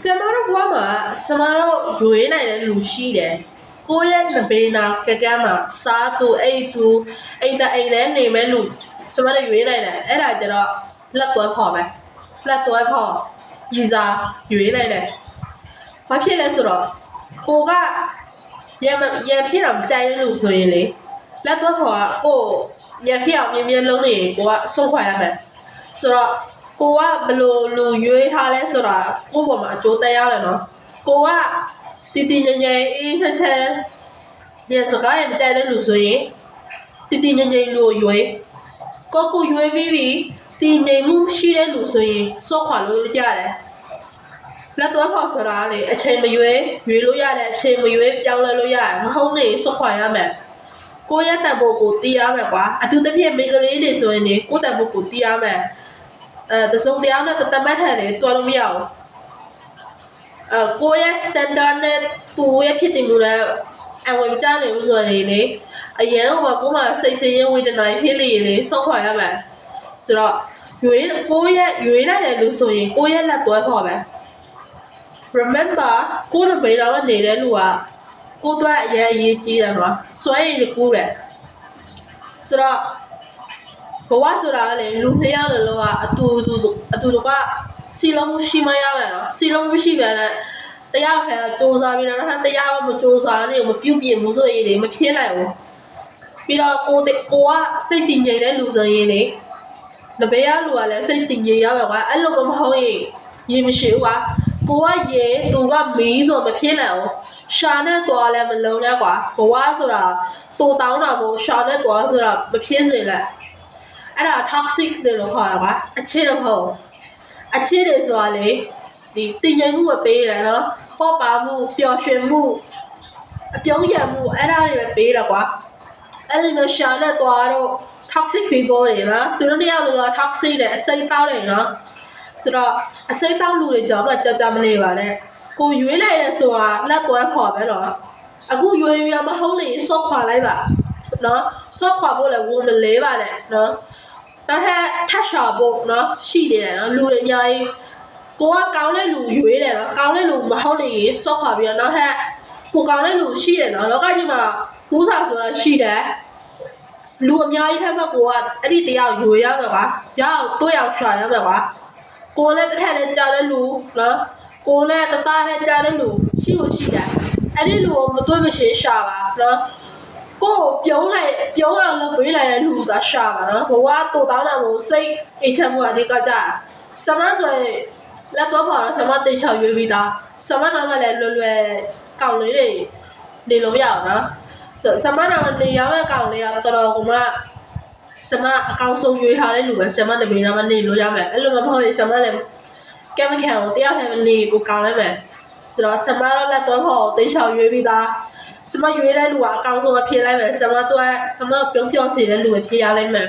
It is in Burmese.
ဆရာမတို့ဘွားမှာဆရာမတို့ရွေးနိုင်တဲ့လူရှိတယ်ကိုယ့်ရဲ့နဘေးနာကကမ်းမှာစားသူအိတ်သူအိမ်တအိမ်နဲ့နေမဲ့လူဆရာမတို့ရွေးနိုင်တယ်အဲ့ဒါကြတော့လက်သွဲဖော်ပဲလက်သွဲဖော်ရီစာရွေးနိုင်တယ်ဘာဖြစ်လဲဆိုတော့ကိုကရံဖြစ်တော့ကြိုက်တဲ့လူဆိုရင်လေလက်သွဲဖော်ကကိုရံဖြစ်အောင်မြင်းလုံးနေကိုကဆုံးခွာရမယ်ဆိုတော့ကိုကဘလို့လူရွေးထားလဲဆိုတာကိုပေါ်မှာအကျိုးတက်ရတယ်နော်ကိုကတီငယ်အေးချက်ချက်ရစကားရမကြိုက်တဲ့လူဆိုရင်တီငယ်လူရွေးကိုရွေးပြီးတီငယ်မှုရှိတဲ့လူဆိုရင်စော့ခွာလို့ရတယ်လက်တော့ဖောက်ဆိုတာလေအချိန်မရွေးလို့ရတယ်အချိန်မရွေးပြောင်းလဲလို့ရတယ်မဟုတ်နေစော့ခွာရမယ်ကိုရတဲ့ဘုတ်ကိုတီးရမယ်ကွာအတူတပြည့်မိန်းကလေးတွေဆိုရင်လေကိုတဲ့ဘုတ်ကိုတီးရမယ်တစုံတယောက်နဲ့တမတ်ထက်တယ်တွားလို့မရဘူးကိုရဲ့ standard နဲ့သူ့ရဲ့ဖြစ်တည်မှုနဲ့အဝင်ကြနေလို့ဆိုရင်လေအရင်ကကိုမှစိတ်ဆင်းရဲဝေဒနာဖြစ်လေလေစောက်ခွာရမယ်ဆိုတော့ကိုရဲ့ရွေးလိုက်တဲ့လူဆိုရင်ကိုရဲ့လက်သွဲဖော်ပဲ remember ကိုရဲ့ဘေးတော်နေတဲ့လူကကိုတော့အရေးကြီးတယ်နော်စွဲရည်ကူးတယ်ဆိုတော့ဘဝဆိုတာလေလူနှစ်ယောက်လုံးကအတူတူကစီလုံးမှုရှိမရမယ်နော်စီလုံးမှုရှိပြန်တဲ့တရားခဲစ조사ပြီးတော့တရားမ조사နေမပြုတ်ပြမှုဆိုရင်လေမဖြစ်နိုင်ဘူးပြီးတော့ကိုကစိတ်တည်ငြိမ်တဲ့လူဆိုရင်လေတပည့်ရလူကလည်းစိတ်တည်ငြိမ်ရမယ်ကွာအဲ့လိုမဟုတ်ရင်ရေမရှိဘူးကွာကိုကရေသူကမီးဆိုမဖြစ်နိုင်ဘူးရှာနဲ့သွားလည်းမလုံးနဲ့ကွာဘဝဆိုတာတူတောင်းတာမို့ရှာနဲ့သွားဆိုတာမဖြစ်စေနဲ့အဲ့ဒါ toxic တွေလို့ခေါ်တာကွာအခြေတော့ဟုတ်အခြေတွေဆိုတာလေဒီတင်ငြိမ်မှုပဲပေးတယ်နော်ပေါ့ပါမှုပျော်ရွှင်မှုအပြုံးရမှုအဲ့ဒါတွေပဲပေးတာကွာအဲ့ဒီလိုရှာနဲ့သွားတော့ toxic people တွေနော်သူတို့တရားလို့ toxic တွေအစိမ်းတောက်တယ်နော်ဆိုတော့အစိမ်းတောက်လူတွေကြောင့်ကြာမနေပါနဲ့ကိုရွေးလိုက်ရဲဆိုတာလက်သွဲခေါ်ပဲနော်အခုရွေးပြီးတော့မဟုတ်လေစော့ခွာလိုက်ပါနော်စော့ခွာဖို့လည်းဝန်မလေးပါနဲ့နော်နောက်ထပ်ရှာဖို့နော်ရှိတယ်နော်လူတွေအများကြီးကိုကကောင်းတဲ့လူရွေးတယ်နော်ကောင်းတဲ့လူမဟုတ်လေစော့ခွာပြီးတော့နောက်ထပ်ကိုကောင်းတဲ့လူရှိတယ်နော်လောကကြီးမှာဘူးစာဆိုတာရှိတယ်လူအများကြီးထက်မှကိုကအဲ့ဒီတရားရွေးရမှာပါရအောင်တွေးအောင်ရှာရမှာပါကိုလည်းတစ်ထက်လည်းကြားတဲ့လူနော်ကိုလည်းတသားလည်းကြားတဲ့လူရှိတယ်အဲ့ဒီလူကိုမတွေးမရှင်းရှာပါနော်ကိုပြုံးအောင်လုပ်ပေးလိုက်တဲ့လူကရှာပါနော်ဘဝတူတောင်းတာမို့စိတ်အိတ်ချက်မှုအဓိကကြစမဆိုလက်တော့ပေါ်တော့စမတိတ်ချောက်ရွေးပြီးသားစမနာမလည်းလွယ်ကောင်းလေးတွေနေလို့ရအောင်နော်စမနာမနေရမယ့်ကောင်းလေးကတော်တော်ကမှစမအကောင်းဆုံးရွေးထားတဲ့လူပဲစမတပင်းနာမနေလို့ရမယ်အဲ့လိုမဟုတ်ရင်စမလည်းကဲမခံဘူးတရားထဲမနေကိုကောင်းလိုက်မယ်ဆိုတော့စမတော့လက်တော့ပေါ်တိတ်ချောက်ရွေးပြီးသားစမရွေးတဲ့လူကအကောင်းဆုံးဖြစ်လိုက်မယ်စမပြုံးဖြော်စီတဲ့လူပဲဖြစ်ရလိုက်မယ်